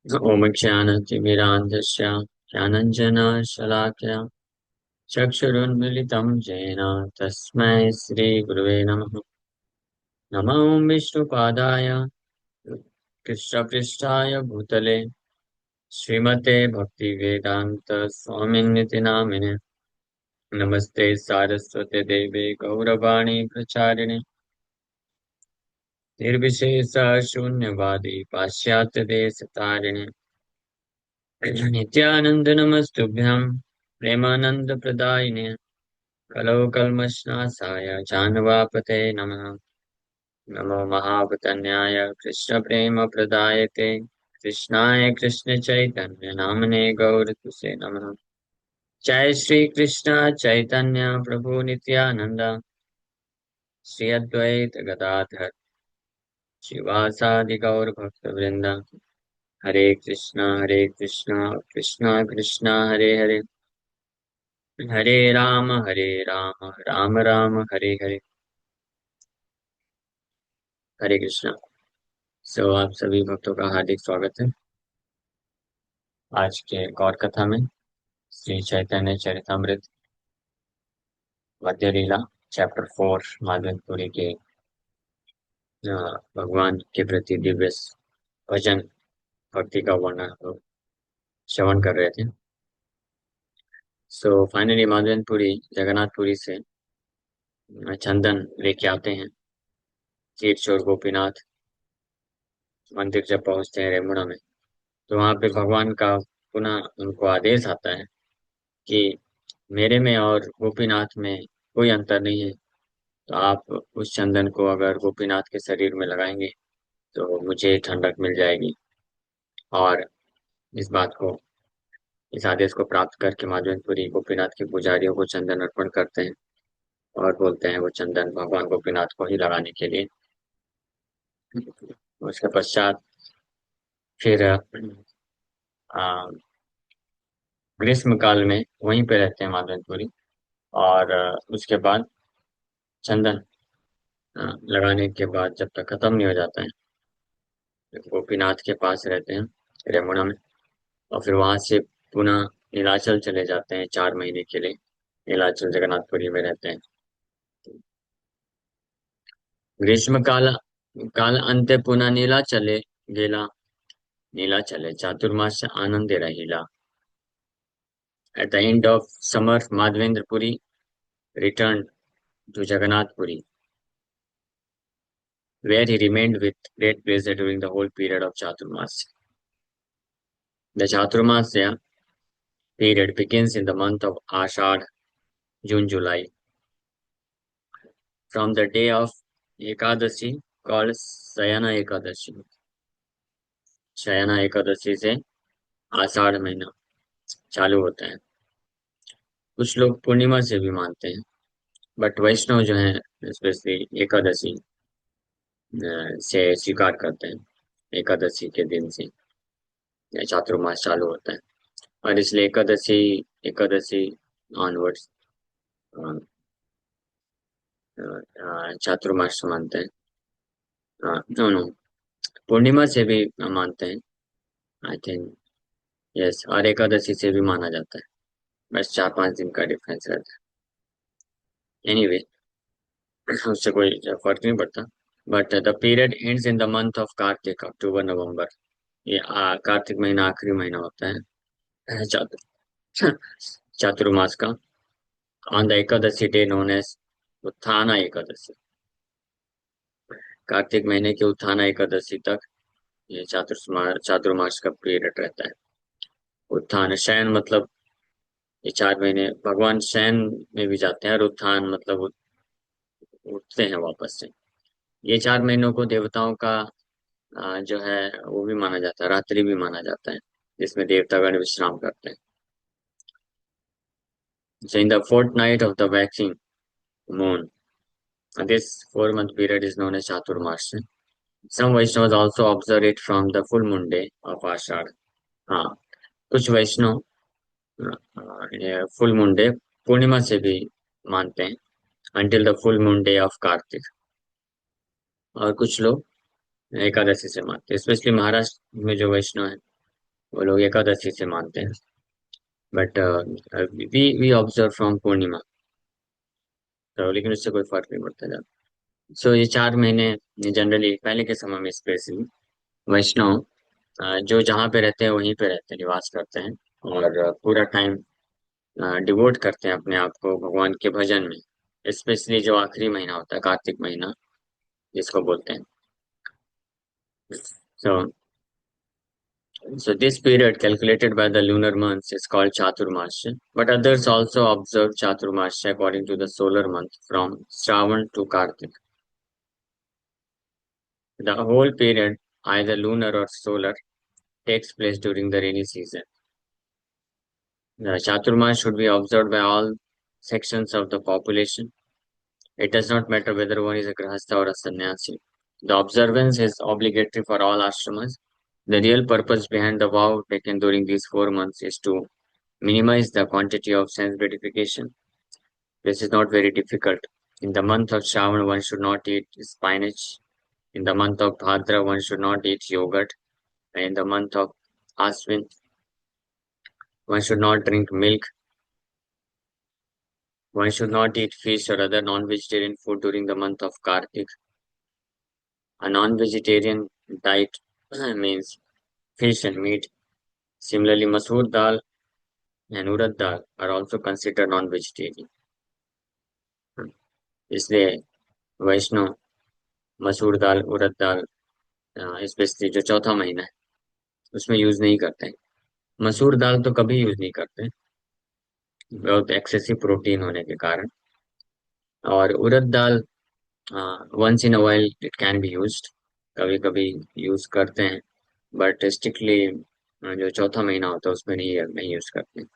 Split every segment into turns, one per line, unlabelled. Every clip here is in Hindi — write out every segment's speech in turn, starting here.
ओम ज्ञानतिमिरान्धस्य ज्ञानञ्जनशलाकया चक्षुरुन्मीलितं येन तस्मै श्रीगुरुवे नमः। नमो विष्णुपादाय कृष्णपृष्ठाय भूतले श्रीमते भक्तिवेदान्त स्वामिन्निति नामिने। नमस्ते सारस्वते देवे गौरवाणी प्रचारिणे निर्विशेष शून्यवादी पाश्चात्य देश तारिणे नित्यानंद नमस्तुभ्यं प्रेमानंद प्रदायिने कलौ कल्मषनाशाय जानवापते नमः। नमो महावतन्याय कृष्ण प्रेम प्रदायते कृष्णाय कृष्ण चैतन्य नामने गौरतुसे नमः। जय श्री कृष्ण चैतन्य प्रभु नित्यानंद श्री अद्वैत गदाधर शिवासादि गौर भक्त वृंद। हरे कृष्णा कृष्णा कृष्णा हरे हरे हरे राम राम राम हरे हरे। हरे कृष्णा। आप सभी भक्तों का हार्दिक स्वागत है आज के गौर कथा में। श्री चैतन्य चरितमृत मध्य लीला चैप्टर 4 माधवपुरी के भगवान के प्रति दिव्य भजन भक्ति का वर्णन श्रवण कर रहे थे। फाइनली माधवपुरी जगन्नाथपुरी से चंदन लेके आते हैं। चीर चोर गोपीनाथ मंदिर जब पहुंचते हैं रेमुणा में, तो वहां पे भगवान का पुनः उनको आदेश आता है कि मेरे में और गोपीनाथ में कोई अंतर नहीं है। तो आप उस चंदन को अगर गोपीनाथ के शरीर में लगाएंगे तो मुझे ठंडक मिल जाएगी। और इस बात को इस आदेश को प्राप्त करके माधवेंद्रपुरी गोपीनाथ के पुजारियों को चंदन अर्पण करते हैं और बोलते हैं वो चंदन भगवान गोपीनाथ को ही लगाने के लिए। उसके पश्चात फिर ग्रीष्म काल में वहीं पे रहते हैं माधवेंद्रपुरी। और उसके बाद चंदन लगाने के बाद जब तक खत्म नहीं हो जाता है तो गोपीनाथ के पास रहते हैं रेमुणा में। और फिर वहां से पुनः नीलाचल चले जाते हैं 4 महीने के लिए। नीलाचल जगन्नाथपुरी में रहते हैं। ग्रीष्म काल काल अंत्य पुनः नीलाचले गेला नीलाचले चातुर्मास आनंदे रहिला। At the end of summer, Madhavendra Puri returned to Jagannath Puri, where he remained with great pleasure during the whole period of Chaturmasya. The Chaturmasya period begins in the month of Ashad, June, July, from the day of Ekadashi called Sayana Ekadashi. शयना Ekadashi से आषाढ़ महीना चालू होता है। कुछ लोग पूर्णिमा से भी मानते हैं, बट वैष्णव जो है स्पेशली एकादशी से स्वीकार करते हैं। एकादशी के दिन से चातुर्मास चालू होता है और इसलिए एकादशी एकादशी ऑनवर्ड्स चातुर्मास मानते हैं। नो नो, पूर्णिमा से भी मानते हैं आई थिंक। यस, और एकादशी से भी माना जाता है। बस 4-5 दिन का डिफरेंस रहता है। एनीवे, उससे कोई फर्क नहीं पड़ता। But the period ends in the month of Kartik, October November. ये कार्तिक महीना आखिरी महीना होता है चातुर चातुर्मास का। On the Ekadashi day known as Utthana Ekadashi. Kartik महीने के उत्थाना एकादशी तक ये चातुर्मास का पीरियड रहता है। उत्थान शयन मतलब ये 4 महीने भगवान शयन में भी जाते हैं, और उत्थान मतलब उठते हैं वापस से। ये 4 महीनों को देवताओं का जो है वो भी माना जाता है, रात्रि भी माना जाता है, जिसमें देवतागण विश्राम करते हैं। So in the fortnight of the waxing moon, this 4 month period is known as Chaturmasya. Some Vaishnavas also observe it from the full moon day of Ashad. हाँ, कुछ वैष्णव फुल मून डे पूर्णिमा से भी मानते हैं, until the full moon day of Kartik. और कुछ लोग एकादशी से मानते हैं, स्पेशली महाराष्ट्र में जो वैष्णव है वो लोग एकादशी से मानते हैं, बट वी ऑब्जर्व फ्रॉम पूर्णिमा। तो लेकिन उससे कोई फर्क नहीं पड़ता ज्यादा। सो ये 4 महीने जनरली पहले के समय में स्पेशली वैष्णव जो जहाँ पे रहते हैं वहीं पे रहते हैं, निवास करते हैं, और पूरा टाइम डिवोट करते हैं अपने आप को भगवान के भजन में। स्पेशली जो आखिरी महीना होता है, कार्तिक महीना जिसको बोलते हैं। So, so this period calculated by the lunar months is called Chaturmasya, but others also observe Chaturmasya according to the solar month from Shravan to Kartik. The whole period, either lunar or solar, takes place during the rainy season. The Chaturmas should be observed by all sections of the population. It does not matter whether one is a grahastha or a sannyasi. The observance is obligatory for all ashramas. The real purpose behind the vow taken during these 4 months is to minimize the quantity of sense gratification. This is not very difficult. In the month of Shravan, one should not eat spinach. In the month of Bhadra, one should not eat yogurt. And in the month of Aswin, one should not drink milk. One should not eat fish or other non-vegetarian food during the month of Kartik. A non-vegetarian diet means fish and meat. Similarly, masoor dal and urad dal are also considered non-vegetarian. इसलिए वैष्णव मसूर दाल, उड़द दाल, स्पेशली जो चौथा महीना है उसमें यूज नहीं करते हैं। मसूर दाल तो कभी यूज नहीं करते, बहुत एक्सेसिव प्रोटीन होने के कारण। और urad dal once in a while it can be used, कभी कभी यूज करते हैं, बट स्ट्रिक्टली जो चौथा महीना होता है उसमें नहीं यूज करते हैं,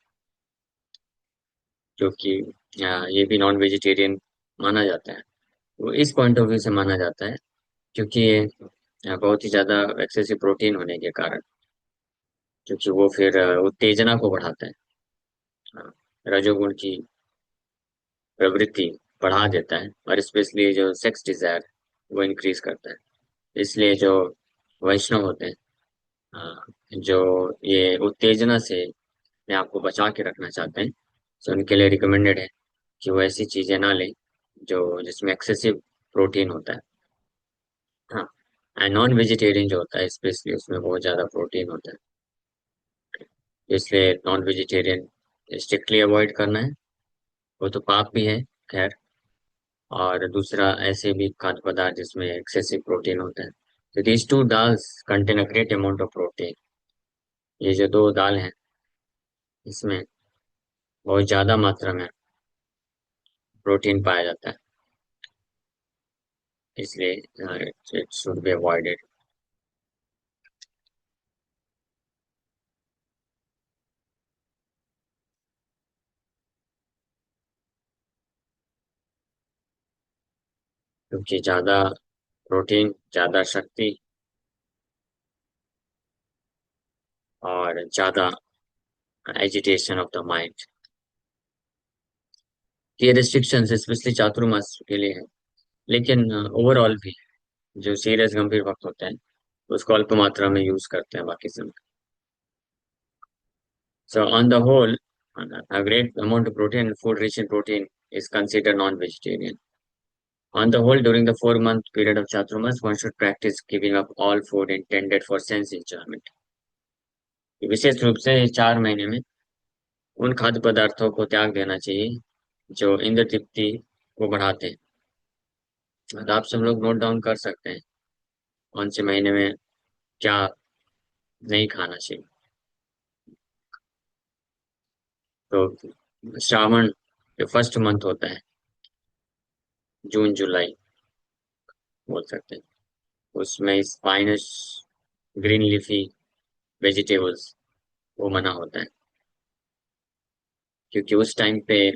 क्योंकि ये भी नॉन वेजिटेरियन माना जाता है। वो इस पॉइंट ऑफ व्यू से माना जाता है क्योंकि ये बहुत ही ज्यादा एक्सेसिव प्रोटीन होने के कारण, क्योंकि वो फिर उत्तेजना को बढ़ाता है, अ, रजोगुण की प्रवृत्ति बढ़ा देता है, और स्पेशली जो सेक्स डिजायर वो इंक्रीज करता है। इसलिए जो वैष्णव होते हैं, जो ये उत्तेजना से अपने आप को बचा के रखना चाहते हैं, तो उनके लिए रिकमेंडेड है कि वो ऐसी चीजें ना लें जो जिसमें एक्सेसिव प्रोटीन होता है। हाँ, एंड नॉन वेजिटेरियन जो होता है स्पेशली उसमें बहुत ज्यादा प्रोटीन होता है, इसलिए नॉन वेजिटेरियन स्ट्रिक्टली अवॉइड करना है। वो तो पाप भी है, खैर। और दूसरा ऐसे भी खाद्य पदार्थ जिसमें एक्सेसिव प्रोटीन होता है। तो these two dals contain a great amount of protein. ये जो दो दाल हैं इसमें बहुत ज्यादा मात्रा में प्रोटीन पाया जाता है, इसलिए इट शुड बी अवॉइडेड। क्योंकि ज्यादा प्रोटीन, ज्यादा शक्ति, और ज्यादा एजिटेशन ऑफ द माइंड। ये रिस्ट्रिक्शंस स्पेशली चातुर्मास के लिए है, लेकिन ओवरऑल भी जो सीरियस गंभीर वक्त होते हैं उसको अल्प मात्रा में यूज करते हैं बाकी समय। So on the whole, a great amount of protein and food rich in protein is considered non-vegetarian. On the whole, during the 4 month period of Chaturmas, one should practice giving up all food intended for sense enjoyment. विशेष रूप से इस 4 महीने में उन खाद्य पदार्थों को त्याग देना चाहिए जो इंद्र तृप्ति को बढ़ाते हैं। तो आप सब लोग नोट डाउन कर सकते हैं कौन से महीने में क्या नहीं खाना चाहिए। तो श्रावण जो फर्स्ट मंथ होता है, जून जुलाई बोल सकते हैं, उसमें स्पाइनस, ग्रीन लीफी वेजिटेबल्स वो मना होता है, क्योंकि उस टाइम पे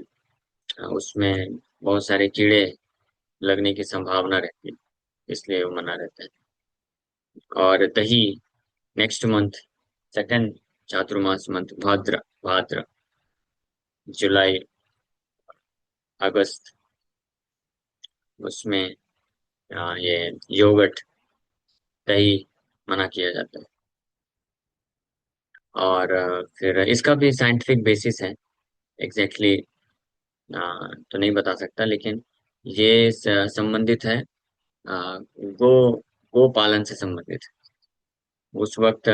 उसमें बहुत सारे कीड़े लगने की संभावना रहती है, इसलिए वो मना रहता है। और दही नेक्स्ट मंथ, सेकंड चातुर्मास मंथ, भाद्र भाद्र जुलाई अगस्त, उसमें ये योगर्ट, दही मना किया जाता है। और फिर इसका भी साइंटिफिक बेसिस है। एग्जैक्टली तो नहीं बता सकता, लेकिन ये संबंधित है गो गो पालन से संबंधित है। उस वक्त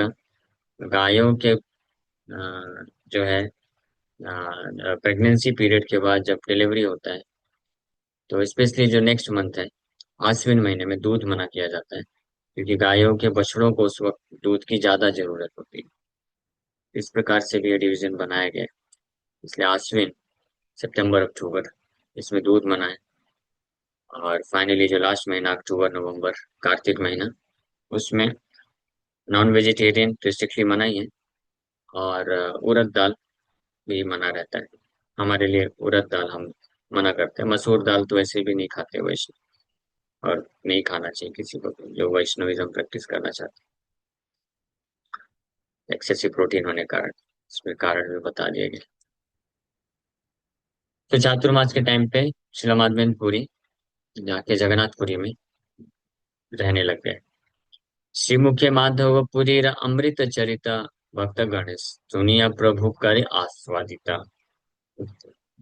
गायों के जो है प्रेगनेंसी पीरियड के बाद जब डिलीवरी होता है, तो स्पेशली जो नेक्स्ट मंथ है, आश्विन महीने में दूध मना किया जाता है, क्योंकि गायों के बछड़ों को उस वक्त दूध की ज्यादा जरूरत होती है। इस प्रकार से भी ये डिवीजन बनाया गया है। इसलिए आश्विन, सितंबर, अक्टूबर, इसमें दूध मना है। और फाइनली जो लास्ट महीना, अक्टूबर नवंबर, कार्तिक महीना, उसमें नॉन वेजिटेरियन तो स्ट्रिक्टली मना ही है। और उड़द दाल भी मना रहता है। हमारे लिए उड़द दाल हम मना करते हैं। मसूर दाल तो वैसे भी नहीं खाते वैष्णव, और नहीं खाना चाहिए किसी को भी जो वैष्णविज्म प्रैक्टिस करना चाहते हैं, एक्सेसिव प्रोटीन होने के कारण। इसमें कारण भी बता दिया गया। तो चातुर्मास के टाइम पे श्रीला माधवेंद्र जाके जगन्नाथपुरी में रहने लग गए। श्री मुख्य माधवपुरी अमृत चरित भक्त गणेश सुनिया प्रभु करे आस्वादिता।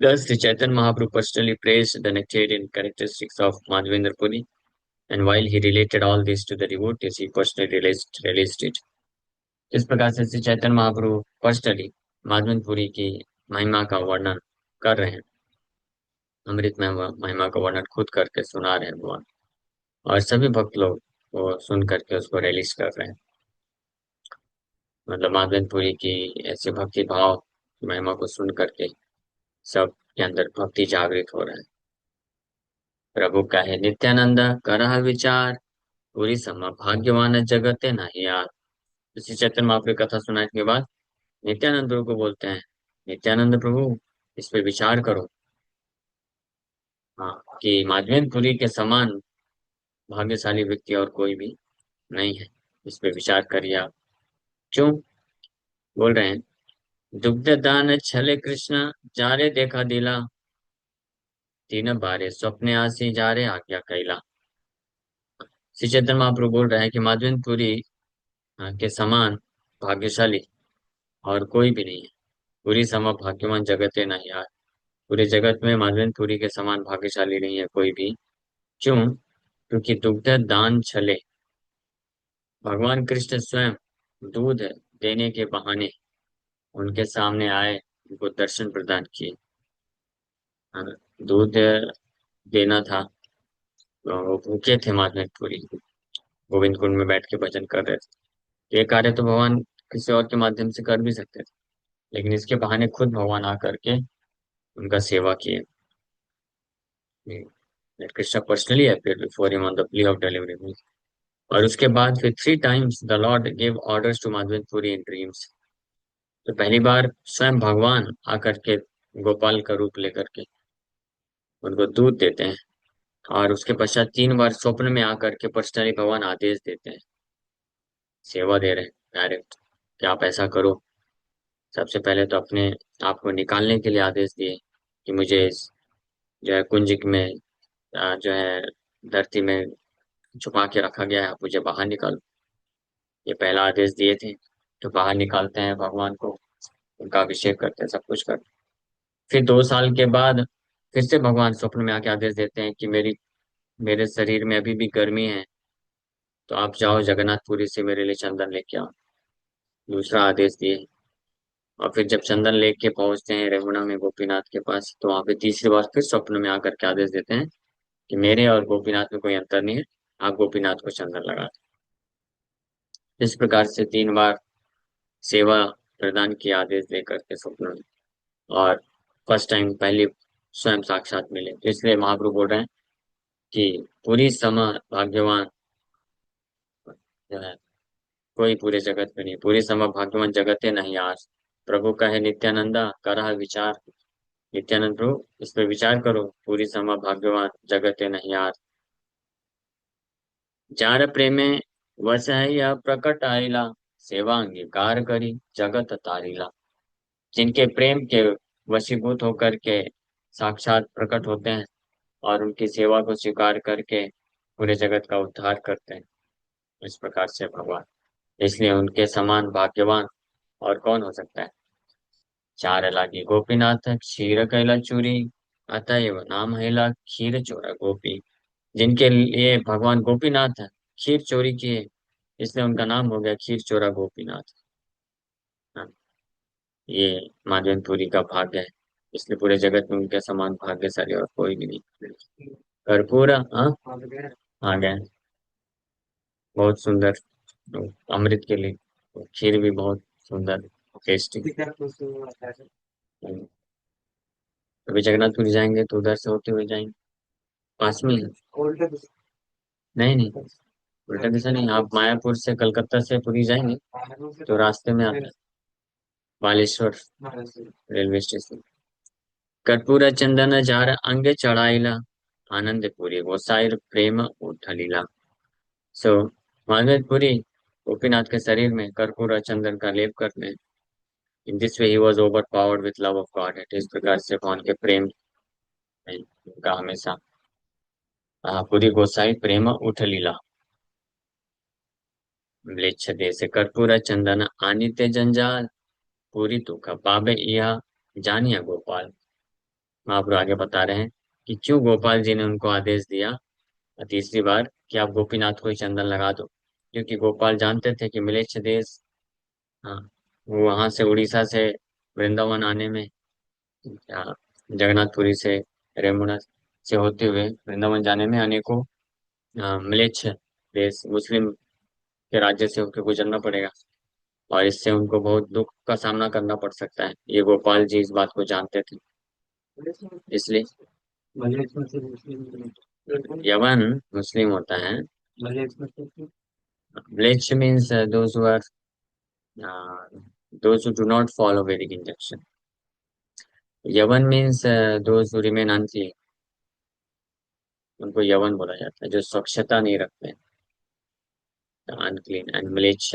Thus, the Chaitanya Mahaprabhu personally praised the nectarian characteristics of Madhavendra Puri, and while he related all this to the devotees, he personally released it. इस प्रकार से श्री चैतन्य महाप्रभु पर्सनली माधवेंद्र पुरी की महिमा का वर्णन कर रहे हैं। अमृत में महिमा का वर्णन खुद करके सुना रहे हैं भगवान, और सभी भक्त लोग वो सुन करके उसको रिलीज कर रहे हैं। मतलब माधवेंद्र पुरी की ऐसे भक्ति भाव की महिमा को सुन करके सब के अंदर भक्ति जागृत हो रहा है। प्रभु का है नित्यानंद करह विचार, पूरी सम भाग्यवान जगते नहीं यार। श्री चैतन्य महाप्रभु की कथा सुनाने के बाद नित्यानंद प्रभु को बोलते हैं, नित्यानंद प्रभु, इस पे विचार करो। हाँ, कि माधवेंद्रपुरी के समान भाग्यशाली व्यक्ति और कोई भी नहीं है। इस पे विचार करिए आप। क्यों बोल रहे हैं? दुग्ध दान छले कृष्ण, जारे देखा दिला, तीन बारे स्वप्ने आसी जारे आज्ञा कैला। श्री चैतन्य महाप्रभु बोल रहे हैं कि माधवेंद्रपुरी के समान भाग्यशाली और कोई भी नहीं है। पूरी सम भाग्यवान जगत है नहीं यार। पूरे जगत में माधवेंद्रपुरी के समान भाग्यशाली नहीं है कोई भी। क्यों? क्योंकि दुग्ध दान छले, भगवान कृष्ण स्वयं दूध देने के बहाने उनके सामने आए, उनको दर्शन प्रदान किए। हाँ, दूध देना था, तो वो भूखे थे माधवेंद्रपुरी, गोविंद कुंड में बैठ के भजन कर रहे थे। ये कार्य तो भगवान किसी और के माध्यम से कर भी सकते थे, लेकिन इसके बहाने खुद भगवान आकर के उनका सेवा किए। Krishna personally appeared before him on the plea of delivery. और उसके बाद फिर 3 times the lord give orders to Madhavendrapuri in dreams. तो पहली बार स्वयं भगवान आकर के गोपाल का रूप लेकर के उनको दूध देते हैं, और उसके पश्चात 3 बार स्वप्न में आकर के पर्सनली भगवान आदेश देते हैं, सेवा दे रहे हैं डायरेक्ट, कि आप ऐसा करो। सबसे पहले तो अपने आप को निकालने के लिए आदेश दिए कि मुझे जो है कुंज में जो है धरती में छुपा के रखा गया है, आप मुझे बाहर निकालो। ये पहला आदेश दिए थे। तो बाहर निकालते हैं भगवान को, उनका अभिषेक करते हैं, सब कुछ करते हैं। फिर 2 साल के बाद फिर से भगवान स्वप्न में आके आदेश देते हैं कि मेरे शरीर में अभी भी गर्मी है, तो आप जाओ जगन्नाथपुरी से मेरे लिए चंदन लेके आओ। दूसरा आदेश दिए। और फिर जब चंदन लेके पहुंचते हैं रेमुणा में गोपीनाथ के पास, तो वहां पे तीसरी बार फिर स्वप्न में आकर के आदेश देते हैं कि मेरे और गोपीनाथ में कोई अंतर नहीं है, आप गोपीनाथ को चंदन लगा दें। इस प्रकार से 3 बार सेवा प्रदान की आदेश देकर के स्वप्न में। और फर्स्ट टाइम पहले स्वयं साक्षात मिले, तो इसलिए महाप्रभु बोल रहे हैं कि पूरी सम भाग्यवान जो है कोई पूरे जगत में नहीं, पूरी सम भाग्यवान जगत है नहीं आज। प्रभु का है नित्यानंदा करह विचार, नित्यानंद प्रभु इस पे विचार करो, पूरी सम भाग्यवान जगत है नहीं आज। जार प्रेमे वस है यह प्रकट आइला, सेवा अंगीकार करी जगत तारीला। जिनके प्रेम के वशीभूत होकर के साक्षात प्रकट होते हैं और उनकी सेवा को स्वीकार करके पूरे जगत का उद्धार करते हैं, इस प्रकार से भगवान। इसलिए उनके समान भाग्यवान और कौन हो सकता है? चार लागी गोपीनाथ क्षीर कैला चूरी, अतएव नाम हैला खीर चोरा गोपी। जिनके लिए भगवान गोपीनाथ है, खीर चोरी किए, इसलिए उनका नाम हो गया खीर चोरा गोपीनाथ। हाँ, ये माधवेंद्रपुरी का भाग्य है, इसलिए पूरे जगत में उनके समान भाग्यशाली और कोई भी नहीं। कर्पूरा, हाँ, आ गए। बहुत सुंदर। तो अमृत के लिए तो खीर भी बहुत सुंदर, टेस्टी। अभी जगन्नाथपुरी जाएंगे तो उधर से होते हुए जाएंगे, पास में ही है। नहीं नहीं, उल्टा दिशा नहीं, आप मायापुर से कलकत्ता से पुरी जाएंगे तो रास्ते में आता है बालेश्वर रेलवे स्टेशन। कर्पूर चंदन जार अंगे चढ़ाईला, आनंद पुरी गोसाई प्रेम उठलीला। सो माधवेपुरी गोपीनाथ के शरीर में कर्पूर और चंदन का लेप करते हैं। In this way he was over powered with love of God. इस प्रकार से भगवान के प्रेम में उनका हमेशा पुरी गोसाई प्रेम उठलीला। म्लेच्छ देश कर्पूर चंदन आनित्य जंजाल, पूरी तुका पाबे यह जानिया गोपाल। महाप्रभु आगे बता रहे हैं कि क्यों गोपाल जी ने उनको आदेश दिया तीसरी बार कि आप गोपीनाथ को ही चंदन लगा दो, क्योंकि गोपाल जानते थे कि मिलेच्छ देश, हाँ, वो वहां से उड़ीसा से वृंदावन आने में, जगन्नाथपुरी से रेमुणा से होते हुए वृंदावन जाने में अनेकों म्लेच्छ देश मुस्लिम के राज्य से होकर गुजरना पड़ेगा, और इससे उनको बहुत दुख का सामना करना पड़ सकता है। ये गोपाल जी इस बात को जानते थे, इसलिए यवन मुस्लिम होता है। Bleach means those who are uh, those who do not follow Vedic injunction. यवन means those who remain unclean. उनको यवन बोला जाता है, जो स्वच्छता नहीं रखते हैं, अनक्लीन। एंड म्लेच्छ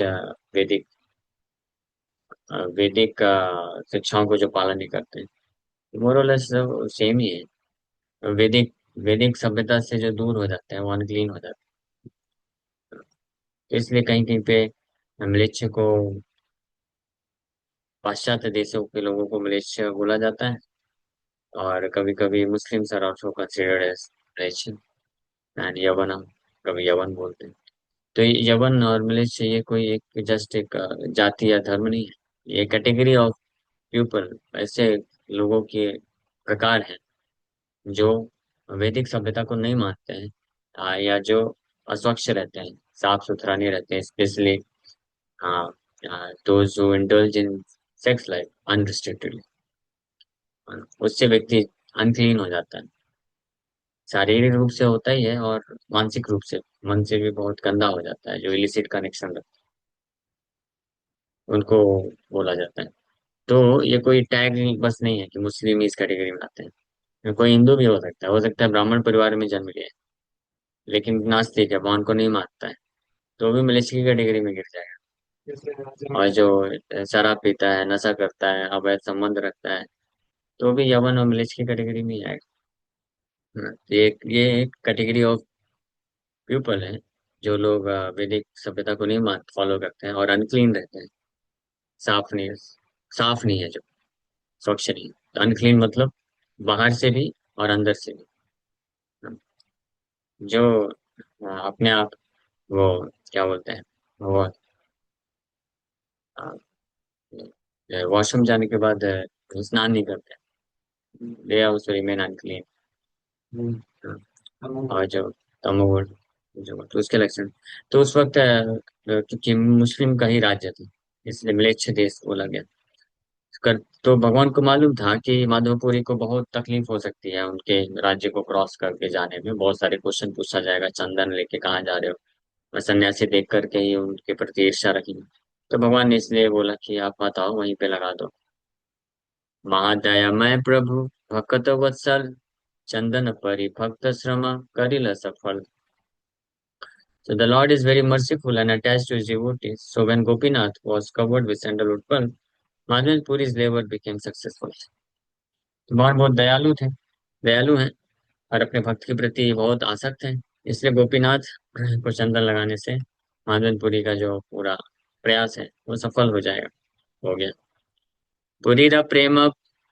वैदिक वैदिक शिक्षाओं को जो पालन नहीं करते हैं, मोरलेस सेम ही है। वैदिक वैदिक सभ्यता से जो दूर हो जाते हैं वो अनक्लीन हो जाते हैं। तो इसलिए कहीं कहीं पे म्लेच्छ को, पाश्चात्य देशों के लोगों को म्लेच्छ बोला जाता है, और कभी कभी Muslim are also considered as mleccha and yavanam, कभी यवन बोलते हैं। तो ये यवन और म्लेच्छ ये कोई एक जस्ट एक जाति या धर्म नहीं है, ये कैटेगरी ऑफ पीपल, ऐसे लोगों के प्रकार हैं जो वैदिक सभ्यता को नहीं मानते हैं, या जो अस्वच्छ रहते हैं, साफ सुथरा नहीं रहते हैं, स्पेशली हाँ, those who indulge in sex life unrestrictedly, उससे व्यक्ति अनक्लीन हो जाता है। शारीरिक रूप से होता ही है, और मानसिक रूप से, मन से भी बहुत गंदा हो जाता है, जो इलिसिट कनेक्शन रखते हैं उनको बोला जाता है। तो ये कोई टैग बस नहीं है कि मुस्लिम इस कैटेगरी में आते हैं, कोई हिंदू भी हो सकता है ब्राह्मण परिवार में जन्म लिया है, लेकिन नास्तिक है, भगवान को नहीं मानता है, तो भी मलेच्छ की कैटेगरी में गिर जाएगा। और जो शराब पीता है, नशा करता है, अवैध संबंध रखता है, तो भी यवन और मलेच्छ की कैटेगरी में ही आएगा। तो ये एक कैटेगरी ऑफ पीपल है, जो लोग वैदिक सभ्यता को नहीं मान फॉलो करते हैं और अनक्लीन रहते हैं, साफ नहीं साफ नहीं है, जो स्वच्छ नहीं है। तो अनक्लीन मतलब बाहर से भी और अंदर से भी। जो अपने आप, वो क्या बोलते हैं, वो वॉशरूम जाने के बाद स्नान नहीं करते, दे आल्सो रिमेन अनक्लीन। और जो तमोगुण, जो तो उसके लक्षण, तो उस वक्त क्योंकि मुस्लिम का ही राज्य था, इसलिए म्लेच्छ देश बोला गया। कर तो भगवान को मालूम था कि माधवपुरी को बहुत तकलीफ हो सकती है उनके राज्य को क्रॉस करके जाने में, बहुत सारे क्वेश्चन पूछा जाएगा, चंदन लेके कहाँ जा रहे हो, मैं सन्यासी देख करके ही उनके प्रति ईर्ष्या रखी। तो भगवान ने इसलिए बोला कि आप बताओ वहीं पे लगा दो। महादयामय प्रभु भक्त वत्सल, चंदन परि भक्त श्रम करिल सफल। So the Lord is very merciful and attached to his devotees. So when Gopinath was covered with sandalwood pulp, Madhav Puri's labor became successful. तो भगवान बहुत दयालु थे, दयालु हैं, और अपने भक्त के प्रति बहुत आसक्त हैं, इसलिए गोपीनाथ को चंदन लगाने से माधवनपुरी का जो पूरा प्रयास है वो सफल हो जाएगा। हो गया। पुरीरा प्रेम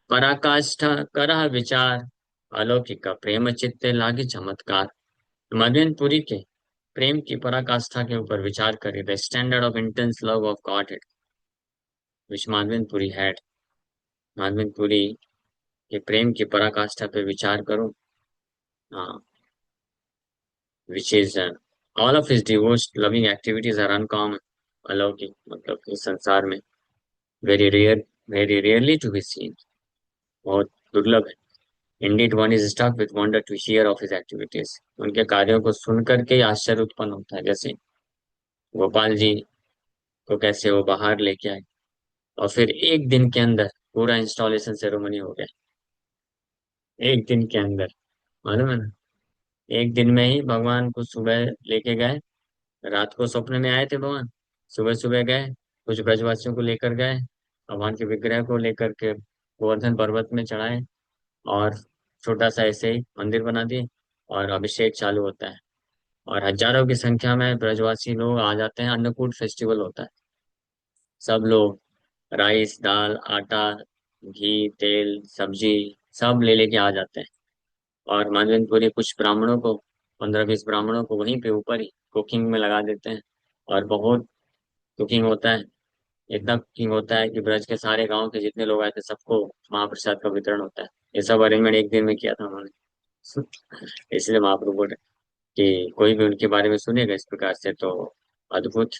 पराकाष्ठा करह विचार, अलौकिक प्रेम चित्ते लागे चमत्कार। मदन पुरी के प्रेम की पराकाष्ठा के ऊपर विचार करें, the standard of intense love of God which Madhavendra had. Madhavendra के प्रेम की पराकाष्ठा पे विचार करो। हाँ, which is all of his divorce loving activities are uncommon. अलौकिक मतलब इस संसार में very rare, very rarely to be seen, बहुत दुर्लभ है। Indeed one is stuck with wonder to hear of his activities, उनके कार्यों को सुन करके ही आश्चर्य उत्पन्न होता है। जैसे गोपाल जी को कैसे वो बाहर लेके आए और फिर एक दिन के अंदर पूरा इंस्टॉलेशन सेरेमनी हो गया। एक दिन के अंदर, मालूम है ना। एक दिन में ही भगवान को सुबह लेके गए, रात को सपने में आए थे भगवान, सुबह सुबह गए, कुछ ब्रजवासियों को लेकर गए, भगवान के विग्रह को लेकर के गोवर्धन पर्वत में चढ़ाए, और छोटा सा ऐसे ही मंदिर बना दिए, और अभिषेक चालू होता है। और हजारों की संख्या में ब्रजवासी लोग आ जाते हैं, अन्नकूट फेस्टिवल होता है। सब लोग राइस, दाल, आटा, घी, तेल, सब्जी सब ले लेके आ जाते हैं। और मानवेंद्रपुरी कुछ ब्राह्मणों को, 15-20 ब्राह्मणों को वहीं पे ऊपर ही कुकिंग में लगा देते हैं। और बहुत कुकिंग होता है, इतना कुकिंग होता है कि ब्रज के सारे गांव के जितने लोग आए थे सबको महाप्रसाद का वितरण होता है। ये सब अरेंजमेंट एक दिन में किया था उन्होंने। इसलिए महाप्रभु बोले कि कोई भी उनके बारे में सुनेगा इस प्रकार से तो अद्भुत।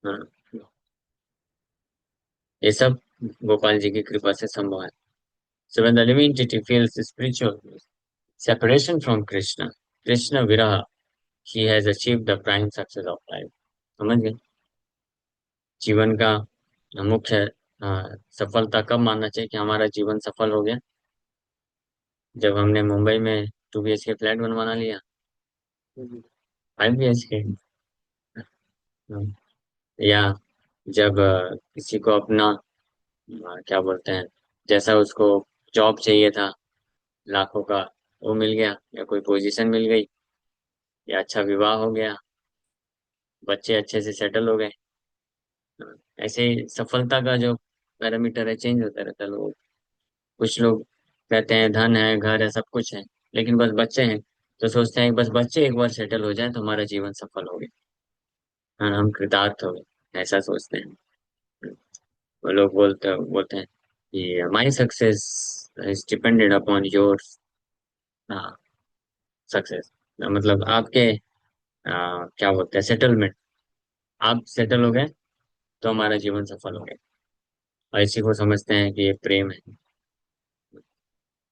हाँ, ये सब गोपाल जी की कृपा से संभव है। So when the living entity feels spiritual separation from Krishna, Krishna Viraha, he has achieved the prime success of life. समझ गए? जीवन का मुख्य सफलता कब मानना चाहिए कि हमारा जीवन सफल हो गया? जब हमने मुंबई में 2 BHK फ्लैट बनवाना लिया, 5 BHK, या जब किसी को अपना क्या बोलते हैं, जैसा उसको जॉब चाहिए था लाखों का, वो मिल गया, या कोई पोजीशन मिल गई, या अच्छा विवाह हो गया, बच्चे अच्छे से सेटल हो गए। ऐसे ही सफलता का जो पैरामीटर है चेंज होता रहता है। लोग, कुछ लोग कहते हैं धन है, घर है, सब कुछ है, लेकिन बस बच्चे हैं, तो सोचते हैं कि बस बच्चे एक बार सेटल हो जाए तो हमारा जीवन सफल हो गया, हाँ, हम कृतार्थ हो गए, ऐसा सोचते हैं। वो लोग बोलते हैं कि my success is depended upon your success, मतलब आपके क्या बोलते हैं, सेटलमेंट। आप सेटल हो गए तो हमारा जीवन सफल हो गया। और इसी को समझते हैं कि ये प्रेम है।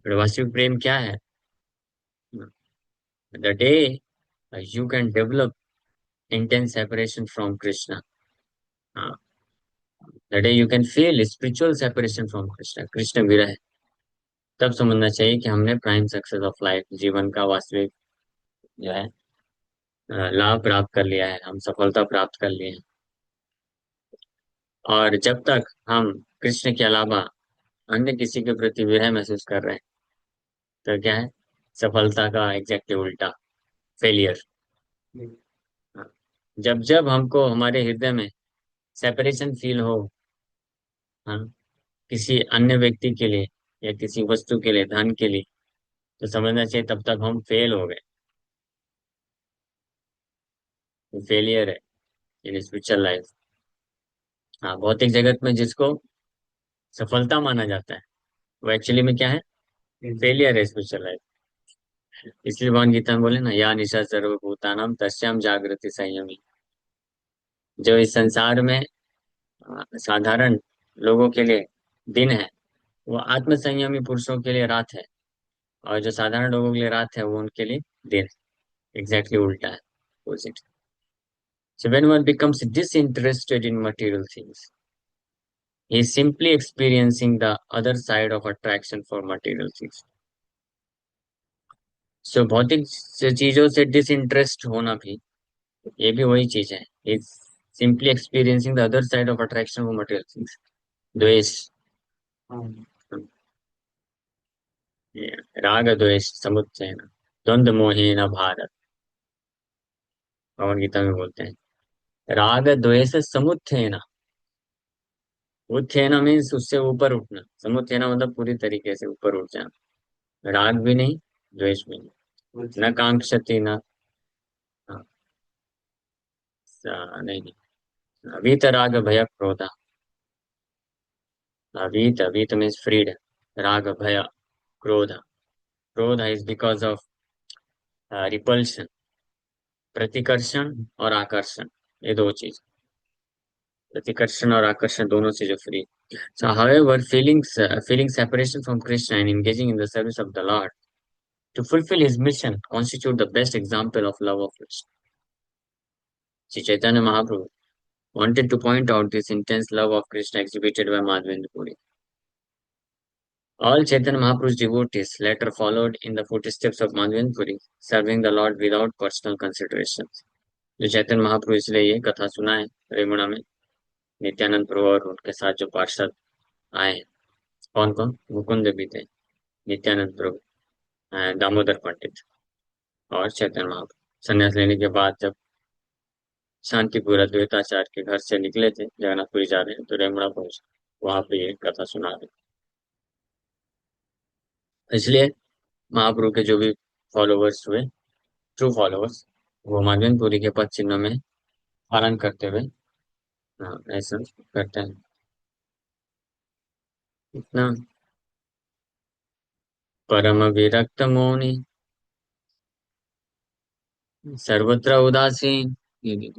और वास्तविक प्रेम क्या है? The day you can develop intense separation from Krishna. हाँ, the day you can feel spiritual separation from Krishna, Krishna विरह, तब समझना चाहिए कि हमने प्राइम सक्सेस ऑफ लाइफ, जीवन का वास्तविक जो है लाभ प्राप्त कर लिया है, हम सफलता प्राप्त कर लिए हैं। और जब तक हम कृष्ण के अलावा अन्य किसी के प्रति विरह महसूस कर रहे हैं, तो क्या है, सफलता का एग्जैक्टली उल्टा, फेलियर। जब जब हमको हमारे हृदय में सेपरेशन फील हो, हाँ, किसी अन्य व्यक्ति के लिए या किसी वस्तु के लिए, धन के लिए, तो समझना चाहिए तब तक हम फेल हो गए, फेलियर है इन स्पिरिचुअल लाइफ। हाँ, भौतिक जगत में जिसको सफलता माना जाता है वो एक्चुअली में क्या है, फेलियर है स्पिरिचुअल लाइफ। इसलिए भगवान गीता में बोले ना, या निशा सर्वभूतानाम तस्याम जागृति संयमी। जो इस संसार में साधारण लोगों के लिए दिन है, वो आत्म संयमी पुरुषों के लिए रात है। और जो साधारण लोगों के लिए रात है वो उनके लिए दिन है। एग्जैक्टली उल्टा है, opposite. So when one becomes disinterested in material things, he is simply experiencing the other side of attraction for material things. So भौतिक चीजों से डिसइंटरेस्ट होना भी, ये भी वही चीज है, is simply experiencing the other side of attraction for material things. द्वेष, ये राग द्वेष समुच्चय न द्वंद्व मोहेन भारत, भगवद गीता में बोलते हैं, राग द्वेष समुत्थेन, उत्थेना मीन्स उससे ऊपर उठना, समुत्थेना मतलब पूरी तरीके से ऊपर उठ जाना। राग भी नहीं, द्वेष भी नहीं, न कांक्षति न। हाँ, नहीं नहीं, वीतराग भय क्रोध। वीत मीन्स फ्रीड, राग भय क्रोध। क्रोध is because of रिपल्शन, प्रतिकर्षण और आकर्षण, ये दो चीज, प्रतिकर्षण और आकर्षण दोनों से जो free. So, however, feeling separation from Krishna and engaging in the service of the Lord to fulfill his mission constitute the best example of love of Krishna. Sri Chaitanya Mahaprabhu wanted to point out this intense love of Krishna exhibited by Madhavendra Puri. All Chaitanya Mahaprabhu's devotees later followed in the footsteps of Madhavendra Puri, serving the Lord without personal considerations. जो चैतन्य महाप्रभु इसलिए ये कथा सुना है रेमुणा में, नित्यानंद प्रभु और उनके साथ जो पार्षद आए हैं, कौन कौन, मुकुंद भी थे, नित्यानंद प्रभु, दामोदर पंडित और चैतन्य महाप्रभु संन्यास लेने के बाद जब शांतिपुरा द्वैताचार्य के घर से निकले थे, जगन्नाथपुरी जा रहे हैं, तो रेमुणा पहुंचे, वहां पे ये कथा सुना रहे। इसलिए महाप्रभु के जो भी फॉलोवर्स हुए, ट्रू फॉलोवर्स, वो माधवेंद्र के पद चिन्ह में पालन करते हुए, हाँ, ऐसा करते हैं। इतना परम विरक्त मौनि, सर्वत्र उदासीन, ये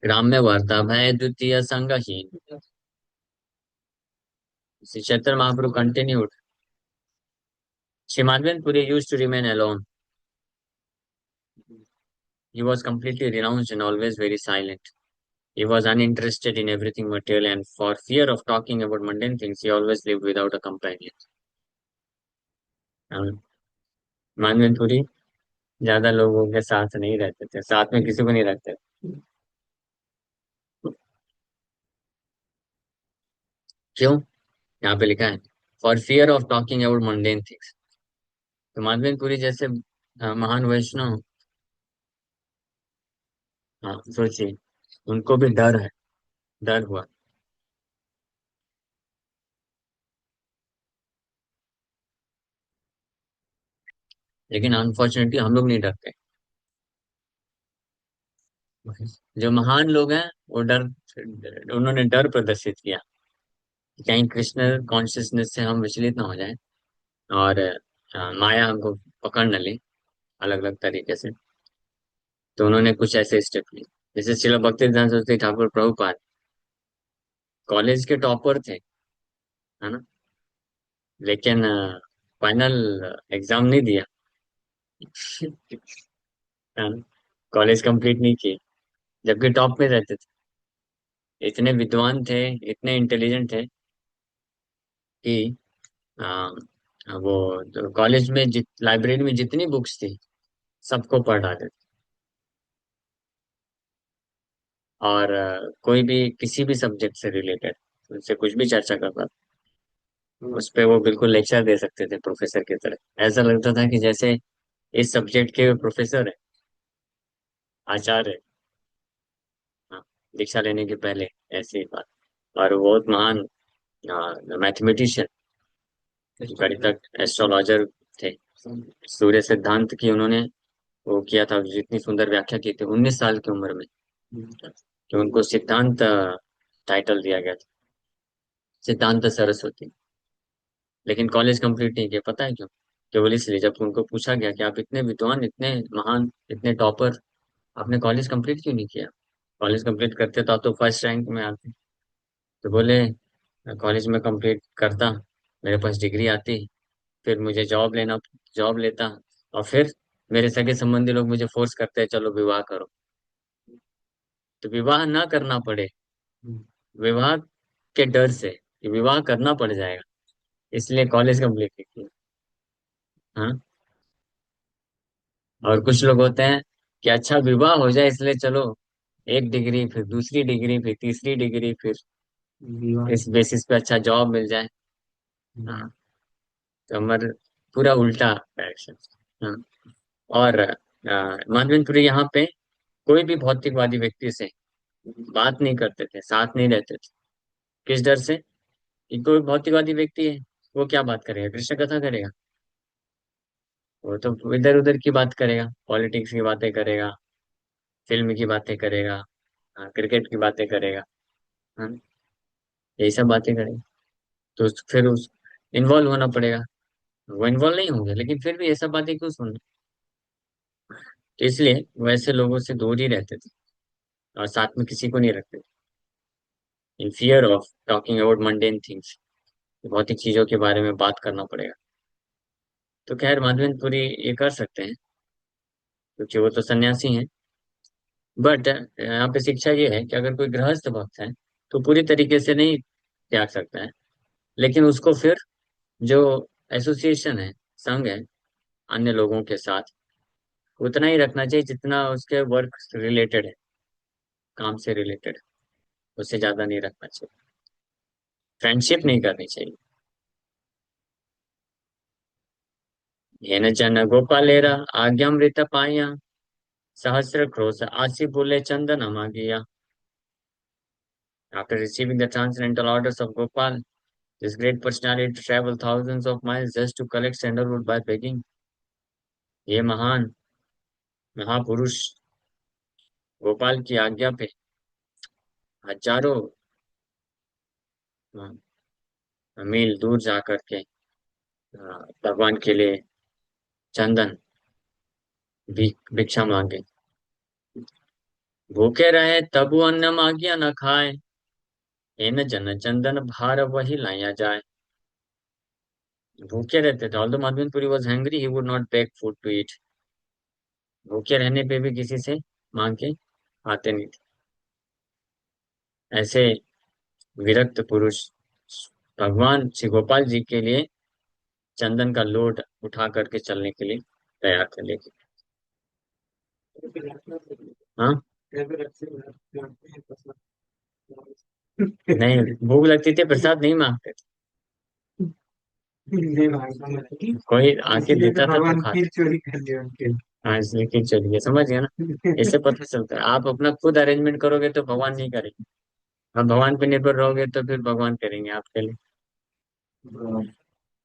ग्राम्य वार्ता भय द्वितीय संगहीन। Shri Chaitanya Mahaprabhu continued. Sri Madhven Puri used to remain alone. He was completely renounced and always very silent. He was uninterested in everything material, and for fear of talking about mundane things, he always lived without a companion. मानवेंद्रपुरी ज्यादा लोगों के साथ नहीं रहते थे, साथ में किसी को नहीं रखते थे। क्यों? यहाँ पे लिखा है for fear of talking about mundane things. तो माधवेंद्रपुरी जैसे महान वैष्णव, हाँ सोचिए, उनको भी डर है, डर हुआ। लेकिन अनफॉर्चुनेटली हम लोग नहीं डरते। जो महान लोग हैं वो डर, उन्होंने डर प्रदर्शित किया कि कहीं कृष्ण कॉन्शियसनेस से हम विचलित ना हो जाए और माया हमको पकड़ न ले अलग अलग तरीके से। तो उन्होंने कुछ ऐसे स्टेप लिए, जैसे श्रील भक्तिवेदांत सरस्वती ठाकुर प्रभुपाद कॉलेज के टॉपर थे, है ना, लेकिन फाइनल एग्जाम नहीं दिया, है ना, कॉलेज कंप्लीट नहीं किए, जबकि टॉप में रहते थे। इतने विद्वान थे, इतने इंटेलिजेंट थे कि वो कॉलेज में लाइब्रेरी में जितनी बुक्स थी सबको पढ़ डाले थे। और कोई भी किसी भी सब्जेक्ट से रिलेटेड उनसे कुछ भी चर्चा करता था, उस पे वो बिल्कुल लेक्चर दे सकते थे प्रोफेसर की तरह। ऐसा लगता था कि जैसे इस सब्जेक्ट के प्रोफेसर है, आचार्य है। हाँ, दीक्षा लेने के पहले ऐसी बात। और वो बहुत महान मैथमेटिशियन, गणितज्ञ, एस्ट्रोलॉजर थे। सूर्य सिद्धांत की उन्होंने वो किया था, जितनी सुंदर व्याख्या की थी 19 साल की उम्र में, कि उनको सिद्धांत टाइटल दिया गया था, सिद्धांत सरस्वती। लेकिन कॉलेज कंप्लीट नहीं किया, पता है क्यों? केवल इसलिए जब उनको पूछा गया कि आप इतने विद्वान, इतने महान, इतने टॉपर, आपने कॉलेज कंप्लीट क्यों नहीं किया? कॉलेज कंप्लीट करते तो आप तो फर्स्ट रैंक में आते। तो बोले कॉलेज में कंप्लीट करता, मेरे पास डिग्री आती, फिर मुझे जॉब लेता, और फिर मेरे सगे संबंधी लोग मुझे फोर्स करते हैं चलो विवाह करो, तो विवाह ना करना पड़े, विवाह के डर से कि विवाह करना पड़ जाएगा, इसलिए कॉलेज कंप्लीट किया। हाँ, और कुछ लोग होते हैं कि अच्छा विवाह हो जाए इसलिए चलो एक डिग्री, फिर दूसरी डिग्री, फिर तीसरी डिग्री, फिर इस बेसिस पे अच्छा जॉब मिल जाए। हाँ, तो हमारे पूरा उल्टा डायरेक्शन। हाँ, और माधवेंद्रपुरी यहाँ पे कोई भी भौतिकवादी व्यक्ति से बात नहीं करते थे, साथ नहीं रहते थे। किस डर से? कि कोई भौतिकवादी व्यक्ति है, वो क्या बात करेगा? कृष्ण कथा करेगा? वो तो इधर उधर की बात करेगा, पॉलिटिक्स की बातें करेगा, फिल्म की बातें करेगा, क्रिकेट की बातें करेगा। हाँ, यही सब बातें करेगा। तो फिर उस इन्वॉल्व होना पड़ेगा। वो इन्वॉल्व नहीं होंगे, लेकिन फिर भी ये सब बातें क्यों सुनना? तो इसलिए वैसे लोगों से दूर ही रहते थे, और साथ में किसी को नहीं रखते थे, इन fear of talking about mundane things. भौतिक चीजों के बारे में बात करना पड़ेगा। तो खैर माधवेंद्रपुरी ये कर सकते हैं, क्योंकि वो तो सन्यासी हैं। बट यहाँ पे शिक्षा ये है कि अगर कोई गृहस्थ भक्त है तो पूरी तरीके से नहीं त्याग सकता है, लेकिन उसको फिर जो एसोसिएशन है, संघ है अन्य लोगों के साथ, उतना ही रखना चाहिए जितना उसके वर्क रिलेटेड है, काम से रिलेटेड। उससे ज्यादा नहीं रखना चाहिए। फ्रेंडशिप नहीं करनी चाहिए। येन जन गोपालेरा आज्ञामृत पाया, सहस्र क्रोश आसी बोले चंदन मागिया। After receiving the transcendental orders of Gopal, this great personality traveled thousands of miles just to collect sandalwood by begging. ये महान महापुरुष गोपाल की आज्ञा पे हजारों मील दूर जा करके भगवान के लिए चंदन भिक्षा मांगे। भूखे रहे तबु अन्न मागिया न खाए, हेन जन चंदन भार वही लाया जाए। भूखे रहते थे, although Madhavendrapuri was hungry, he would not beg food to eat. भूखे रहने पे भी किसी से मांग के आते नहीं थे। ऐसे विरक्त पुरुष भगवान श्री गोपाल जी के लिए चंदन का लोड उठा करके चलने के लिए तैयार थे, लेकिन हाँ, नहीं भूख लगती थी, प्रसाद नहीं मांगते थे। कोई आके देता था तो खाते। हाँ, इसलिए कि चलिए समझ गया ना। इससे पता चलता है आप अपना खुद अरेंजमेंट करोगे तो भगवान नहीं करेंगे। आप भगवान पे निर्भर रहोगे तो फिर भगवान करेंगे आपके लिए।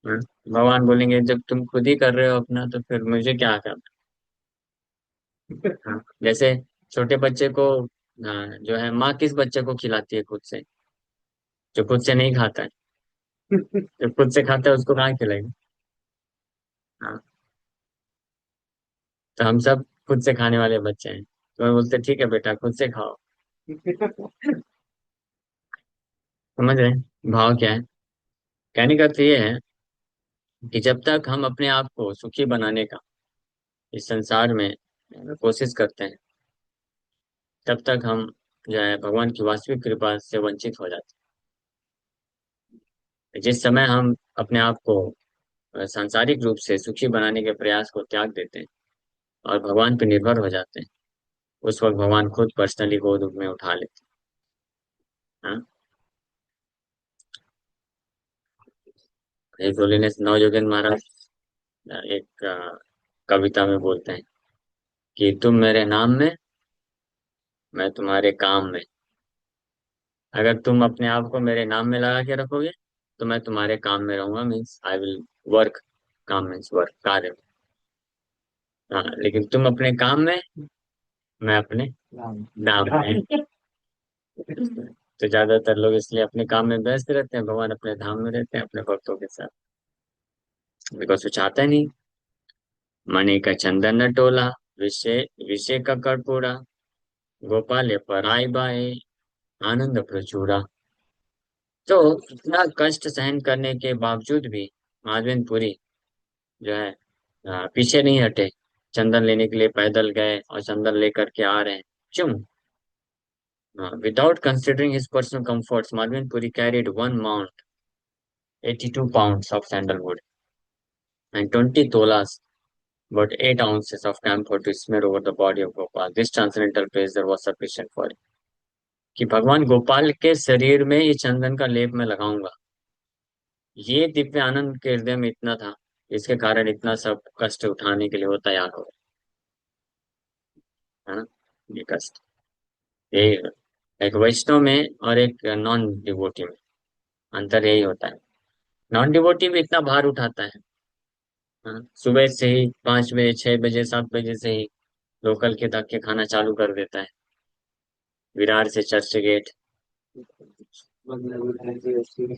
हाँ, भगवान बोलेंगे जब तुम खुद ही कर रहे हो अपना, तो फिर मुझे क्या करना। हाँ, जैसे छोटे बच्चे को, हाँ, जो है माँ किस बच्चे को खिलाती है खुद से? जो खुद से नहीं खाता है। जो खुद से खाता है उसको कहाँ खिलाएगी? हाँ, तो हम सब खुद से खाने वाले बच्चे हैं, तो मैं बोलते ठीक है बेटा खुद से खाओ। समझ रहे हैं भाव क्या है? कहने का अर्थ ये है कि जब तक हम अपने आप को सुखी बनाने का इस संसार में कोशिश करते हैं, तब तक हम जो है भगवान की वास्तविक कृपा से वंचित हो जाते हैं। जिस समय हम अपने आप को सांसारिक रूप से सुखी बनाने के प्रयास को त्याग देते हैं और भगवान पर निर्भर हो जाते हैं, उस वक्त भगवान खुद पर्सनली गोद में उठा लेते हैं। हाँ, एक होलीनेस नवयोगेंद्र महाराज एक कविता में बोलते हैं कि तुम मेरे नाम में, मैं तुम्हारे काम में। अगर तुम अपने आप को मेरे नाम में लगा के रखोगे तो मैं तुम्हारे काम में रहूंगा, मीन्स आई विल वर्क। काम मीन्स वर्क, कार्य में। हाँ, लेकिन तुम अपने काम में, मैं अपने नाम में। तो ज्यादातर लोग इसलिए अपने काम में व्यस्त रहते हैं, भगवान अपने धाम में रहते हैं अपने भक्तों के साथ। बिकॉज वो चाहता नहीं। मणि का चंदन न टोला, विषय विषय का कर्पूरा, गोपाल पराई बाई, आनंद प्रचुरा। तो इतना कष्ट सहन करने के बावजूद भी माधवेंद्र पुरी जो है पीछे नहीं हटे। चंदन लेने के लिए पैदल गए और चंदन लेकर के आ रहे हैं। क्यों? Without considering his personal comforts, Madhavendra Puri carried one mount 82 pounds of sandalwood and 20 tolas, but 8 ounces of camphor to smear over the body of Gopal. This transcendental pressure was sufficient for him. कि भगवान गोपाल के शरीर में ये चंदन का लेप मैं लगाऊंगा, ये दिव्य आनंद के हृदय में इतना था इसके कारण इतना सब कष्ट उठाने के लिए वो तैयार हो, है ना। ये कष्ट, यही है। एक वैष्णव में और एक नॉन डिवोटी में अंतर यही होता है। नॉन डिवोटी भी इतना भार उठाता है, हाँ, सुबह से ही 5 बजे 6 बजे 7 बजे से ही लोकल के धक्के खाना चालू कर देता है, विरार से चर्च गेट,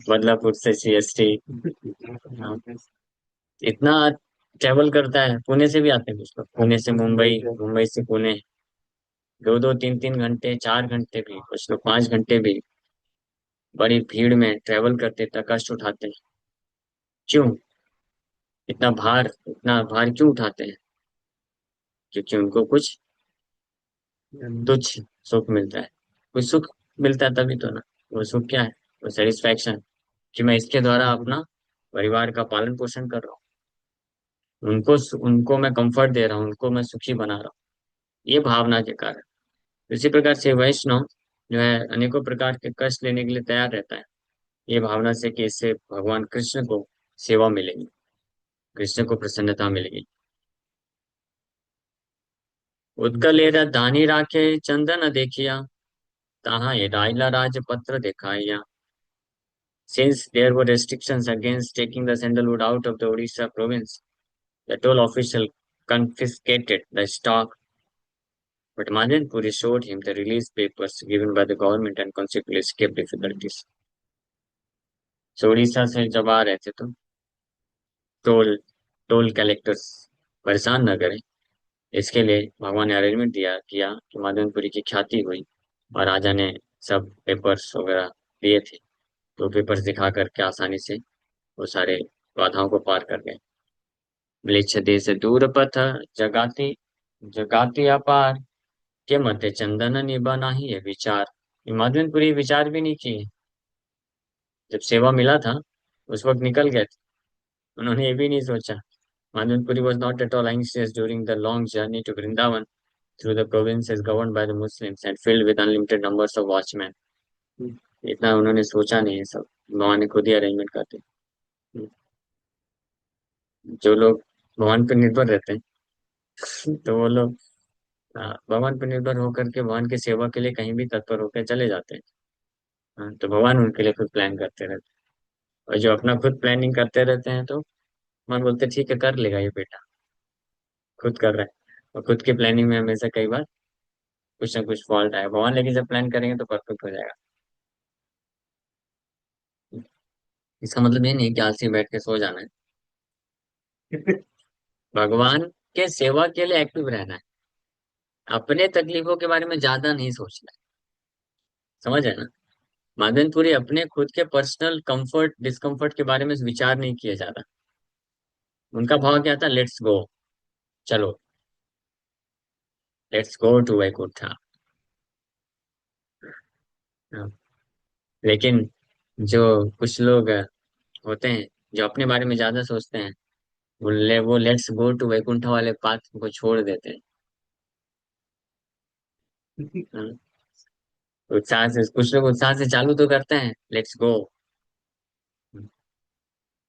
बदलापुर से सीएसटी, हाँ, इतना ट्रेवल करता है। पुणे से भी आते हैं कुछ लोग, पुणे से मुंबई, मुंबई से पुणे, 2 2 3 3 घंटे 4 घंटे भी, कुछ लोग 5 घंटे भी बड़ी भीड़ में ट्रेवल करते, इतना कष्ट उठाते हैं। क्यों? इतना भार क्यों उठाते हैं? क्योंकि उनको कुछ तुच्छ सुख मिलता है। कुछ सुख मिलता है तभी तो ना। वो सुख क्या है? वो सेटिस्फैक्शन, कि मैं इसके द्वारा अपना परिवार का पालन पोषण कर रहा हूँ, उनको मैं कंफर्ट दे रहा हूँ, उनको मैं सुखी बना रहा हूँ, ये भावना के कारण। इसी प्रकार से वैष्णव जो है अनेकों प्रकार के कष्ट लेने के लिए तैयार रहता है, ये भावना से कि इससे भगवान कृष्ण को सेवा मिलेगी, कृष्ण को प्रसन्नता मिलेगी। उद्गलेर दानी राखे चंदन देखिया, ताहा ये रायला राजपत्र दिखाइया। Since there were restrictions against taking the sandalwood out of the Odisha province, the toll official confiscated the stock, but Madanpuri showed him the release papers given by the government and consequently escaped difficulties. So Orissa से जब आ रहे थे तो टोल टोल कलेक्टर्स परेशान न करें, इसके लिए भगवान ने अरेंजमेंट किया कि माधवनपुरी की ख्याति हुई, और राजा ने सब पेपर्स वगैरह दिए थे, तो पेपर्स दिखा करके आसानी से वो सारे बाधाओं को पार कर गए। म्लेच्छ देश दूर पथ जगाती जगाती अपार, के मते चंदन निभा नहीं है विचार। ये माधवनपुरी विचार भी नहीं किए, जब सेवा मिला था उस वक्त निकल गए थे, उन्होंने ये भी नहीं सोचा। माधवनपुरी was not at all anxious during the long journey to Vrindavan through the provinces governed by the Muslims and filled with unlimited numbers of watchmen. इतना उन्होंने सोचा नहीं है, सब भगवान ने खुद ही अरेंजमेंट करते। जो लोग भगवान पर निर्भर रहते हैं तो वो लोग, हाँ, भगवान पर निर्भर होकर के भगवान की सेवा के लिए कहीं भी तत्पर होकर चले जाते हैं। हाँ, तो भगवान उनके लिए खुद प्लान करते रहते हैं, और जो अपना खुद प्लानिंग करते रहते हैं तो भगवान बोलते हैं, ठीक है कर लेगा ये बेटा, खुद कर रहा है। और खुद की प्लानिंग में हमेशा कई बार कुछ ना कुछ फॉल्ट आए भगवान, लेकिन जब प्लान करेंगे तो परफेक्ट हो जाएगा। इसका मतलब ये नहीं कि आलसी बैठ के सो जाना है। भगवान के सेवा के लिए एक्टिव रहना है, अपने तकलीफों के बारे में ज्यादा नहीं सोचना है। समझ है ना। मादनपुरी अपने खुद के पर्सनल कंफर्ट डिस्कम्फर्ट के बारे में विचार नहीं किया जाता। उनका भाव क्या था? लेट्स गो, चलो, लेट्स गो टू वैकुंठा। हाँ, लेकिन जो कुछ लोग होते हैं जो अपने बारे में ज्यादा सोचते हैं, वो लेट्स गो टू वैकुंठा वाले पाथ को छोड़ देते हैं। हाँ, उत्साह से कुछ लोग उत्साह से चालू तो करते हैं, लेट्स गो,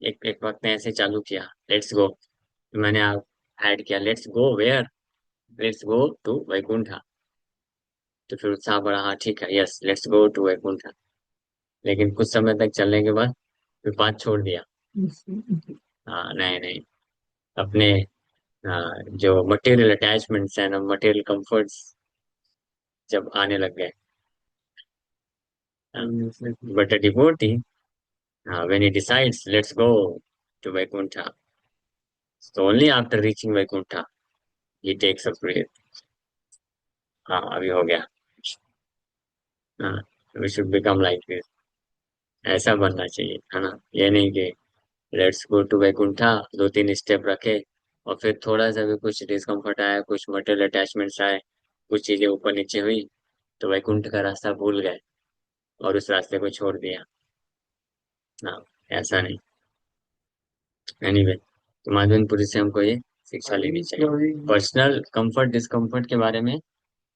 एक एक वक्त ने ऐसे चालू किया लेट्स गो, मैंने आप ऐड किया let's go where, let's go to Vaikuntha, तो फिर उत्साह बढ़ा, हाँ ठीक है, yes let's go to Vaikuntha. लेकिन कुछ समय तक चलने के बाद फिर बात छोड़ दिया। हाँ, नहीं नहीं, अपने, हाँ, जो मटेरियल अटैचमेंट्स है ना, मटेरियल कंफर्ट्स जब आने लग गए। But a devotee, when he decides let's go to Vaikuntha, so only after reaching Vaikuntha he takes a breath। हाँ, अभी हो गया। हाँ, we should become like this, ऐसा बनना चाहिए, है ना। ये नहीं कि let's go to Vaikuntha, 2 3 step रखे और फिर थोड़ा सा भी कुछ डिस्कम्फर्ट आया, कुछ मटेरियल अटैचमेंट्स आए, कुछ चीजें ऊपर नीचे हुई, तो वैकुंठ का रास्ता भूल गए और उस रास्ते को छोड़ दिया। हाँ, ऐसा नहीं। एनीवे, तो माधवनपुरी से हमको ये शिक्षा लेनी चाहिए, पर्सनल कंफर्ट डिस्कम्फर्ट के बारे में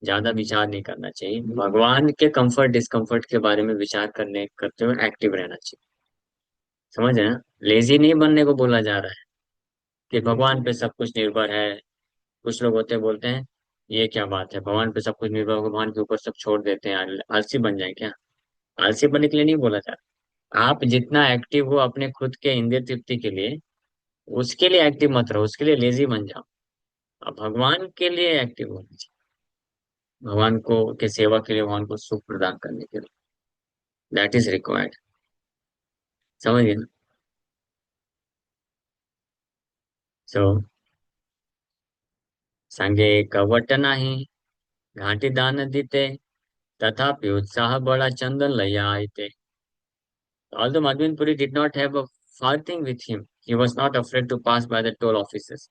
ज्यादा विचार नहीं करना चाहिए, भगवान के कंफर्ट डिस्कम्फर्ट के बारे में विचार करते हुए एक्टिव रहना चाहिए। समझ है ना। लेजी नहीं बनने को बोला जा रहा है, कि भगवान पे सब कुछ निर्भर है। कुछ लोग होते बोलते हैं ये क्या बात है, भगवान पे सब कुछ निर्भर हो, भगवान के ऊपर सब छोड़ देते हैं, आलसी बन जाए क्या? आलसी बनने के लिए नहीं बोला जा रहा। आप जितना एक्टिव हो अपने खुद के इंद्रिय तृप्ति के लिए, उसके लिए एक्टिव मत रहो, उसके लिए लेजी बन जाओ। आप भगवान के लिए एक्टिव होना चाहिए, भगवान को के सेवा के लिए, भगवान को सुख प्रदान करने के लिए। That is required. समझ गए ना? सो सांगे कवट नाही, घाटी दान दीते, तथापि उत्साह बड़ा चंदन लैया आईते. Although Madhvin Puri did not have a farthing with him, he was not afraid to pass by the toll offices.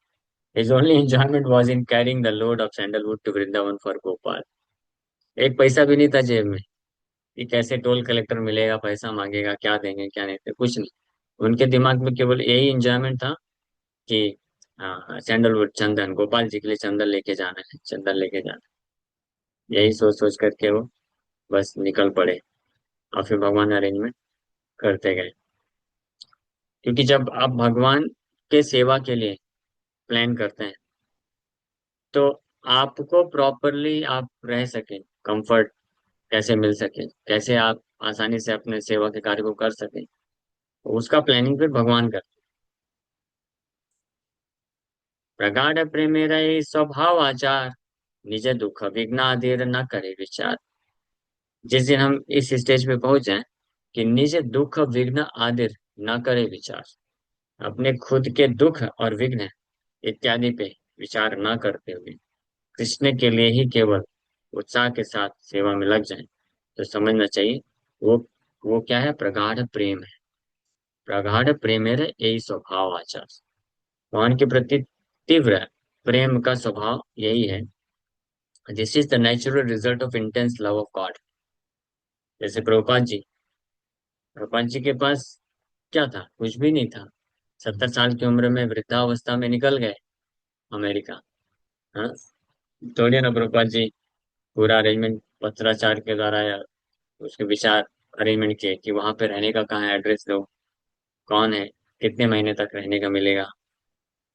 His only enjoyment was in carrying the load of sandalwood to Vrindavan for Gopal. एक पैसा भी नहीं था जेब में कि कैसे टोल कलेक्टर मिलेगा, पैसा मांगेगा, क्या देंगे क्या नहीं देंगे, कुछ नहीं। उनके दिमाग में केवल यही इंजॉयमेंट था कि सैंडलवुड, चंदन, गोपाल जी के लिए चंदन लेके जाना है, चंदन लेके जाना है। यही सोच सोच करके वो बस निकल पड़े, और फिर भगवान अरेंजमेंट करते गए। क्योंकि जब आप भगवान के सेवा के लिए प्लान करते हैं, तो आपको प्रॉपरली आप रह सके, कंफर्ट कैसे मिल सके, कैसे आप आसानी से अपने सेवा के कार्य को कर सके, उसका प्लानिंग फिर भगवान करते हैं। प्रगाढ़ प्रेमेरा ये स्वभाव आचार, निज दुख विघ्न आदिर न करे विचार। जिस दिन हम इस स्टेज पे पहुंच जाएं कि निज दुख विघ्न आदिर न करे विचार, अपने खुद के दुख और विघ्न इत्यादि पे विचार न करते हुए कृष्ण के लिए ही केवल उत्साह के साथ सेवा में लग जाएं, तो समझना चाहिए वो वो क्या है? प्रगाढ़ प्रेम है। प्रगाढ़ प्रेम है यही स्वभाव आचार। भगवान के प्रति तीव्र प्रेम का स्वभाव यही है। This is the natural result of intense love of God. जैसे प्रभुपाद जी के पास क्या था? कुछ भी नहीं था। 70 साल की उम्र में वृद्धावस्था में निकल गए अमेरिका। हाँ, थोड़ी ना प्रभुपाद जी पूरा अरेंजमेंट पत्राचार के द्वारा या उसके विचार अरेंजमेंट किए कि वहां पे रहने का कहाँ है, एड्रेस दो, कौन है, कितने महीने तक रहने का मिलेगा,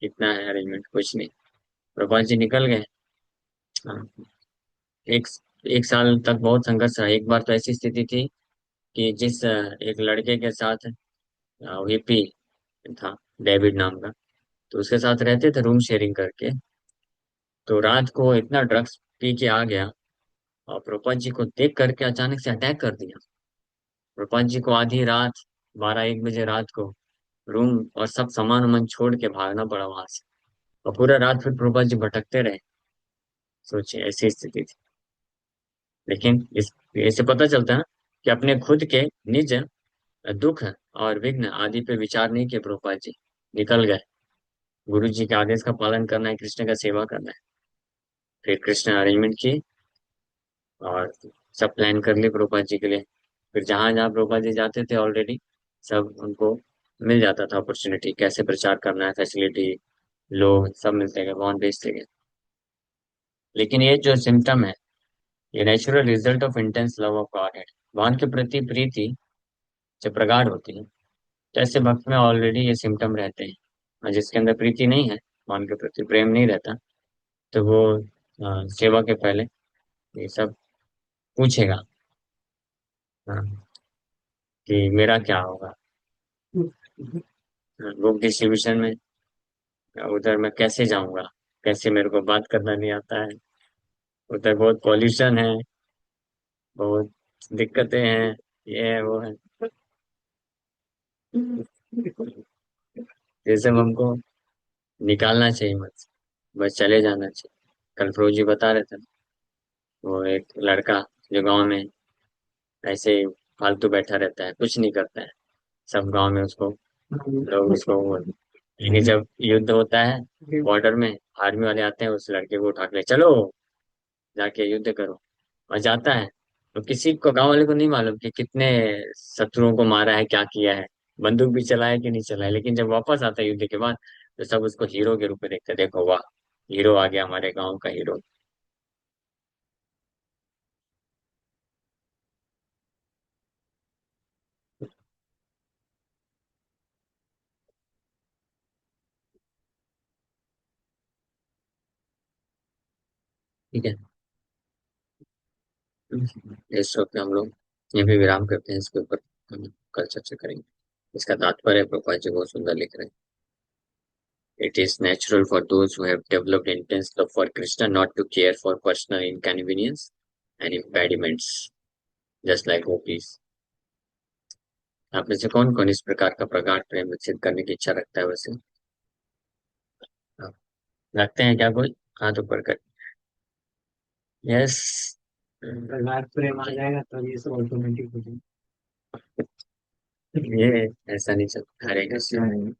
कितना है अरेंजमेंट, कुछ नहीं। प्रभुपाद जी निकल गए। हाँ, एक एक साल तक बहुत संघर्ष रहा। एक बार तो ऐसी स्थिति थी कि जिस एक लड़के के साथ वीपी था, डेविड नाम का, तो उसके साथ रहते थे रूम शेयरिंग करके। तो रात को इतना ड्रग्स पी के आ गया और प्रभुपाद जी को देख करके अचानक से अटैक कर दिया। प्रभुपाद जी को आधी रात, 12-1 बजे रात को रूम और सब सामान वामान छोड़ के भागना पड़ा वहां से। और पूरा रात फिर प्रभुपाद जी भटकते रहे। सोचिए ऐसी स्थिति थी। लेकिन इस इससे पता चलता है कि अपने खुद के निज दुख और विघ्न आदि पे विचार नहीं किए प्रभुपाद जी, निकल गए। गुरु जी के आदेश का पालन करना है, कृष्ण का सेवा करना है। फिर कृष्ण अरेंजमेंट की और सब प्लान कर लिए प्रभुपाद जी के लिए। फिर जहां जहाँ प्रभुपाद जी जाते थे ऑलरेडी सब उनको मिल जाता था अपॉर्चुनिटी, कैसे प्रचार करना है, फैसिलिटी, लोग सब मिलते गए, वहां भेजते गए। लेकिन ये जो सिम्टम है, ये natural result of intense love of God है। भगवान के प्रति प्रीति जब प्रगाढ़ होती है, तो ऐसे भक्त में ऑलरेडी ये सिम्टम रहते हैं। और जिसके अंदर प्रीति नहीं है, भगवान के प्रति प्रेम नहीं रहता, तो वो सेवा के पहले ये सब पूछेगा, हाँ, कि मेरा क्या होगा, बुक डिस्ट्रीब्यूशन में उधर मैं कैसे जाऊंगा, कैसे, मेरे को बात करना नहीं आता है, उधर बहुत पॉल्यूशन है, बहुत दिक्कतें हैं, ये है वो है। ये सब हमको निकालना चाहिए मत, बस चले जाना चाहिए। कल फरोजी बता रहे थे, वो एक लड़का जो गांव में ऐसे ही फालतू बैठा रहता है, कुछ नहीं करता है, सब गांव में उसको, लोग उसको, लेकिन जब युद्ध होता है बॉर्डर में, आर्मी वाले आते हैं, उस लड़के को उठा के ले चलो, जाके युद्ध करो। और जाता है, तो किसी को, गांव वाले को नहीं मालूम कि कितने शत्रुओं को मारा है, क्या किया है, बंदूक भी चलाया कि नहीं चलाया। लेकिन जब वापस आता है युद्ध के बाद, तो सब उसको हीरो के रूप में देखते हैं, देखो वाह, हीरो आ गया, हमारे गांव का हीरो। ठीक है। इस वक्त हम लोग यहाँ पे विराम करते हैं, इसके ऊपर हम कल चर्चा करेंगे। इसका तात्पर्य प्रभुपाद जी बहुत सुंदर लिख रहे हैं। It is natural for those who have developed intense love for Krishna not to care for personal inconvenience and impediments, just like gopis. आप में से कौन कौन इस प्रकार का प्रगाढ़ प्रेम विकसित करने की इच्छा रखता है वैसे? हाँ, रखते हैं क्या कोई? हाथ ऊपर कर। यस। प्रगाढ़ प्रेम आ जाएगा तो ये सब ऑटोमेटिक हो जाएगा। ये ऐसा नहीं चलता, हरे कृष्ण।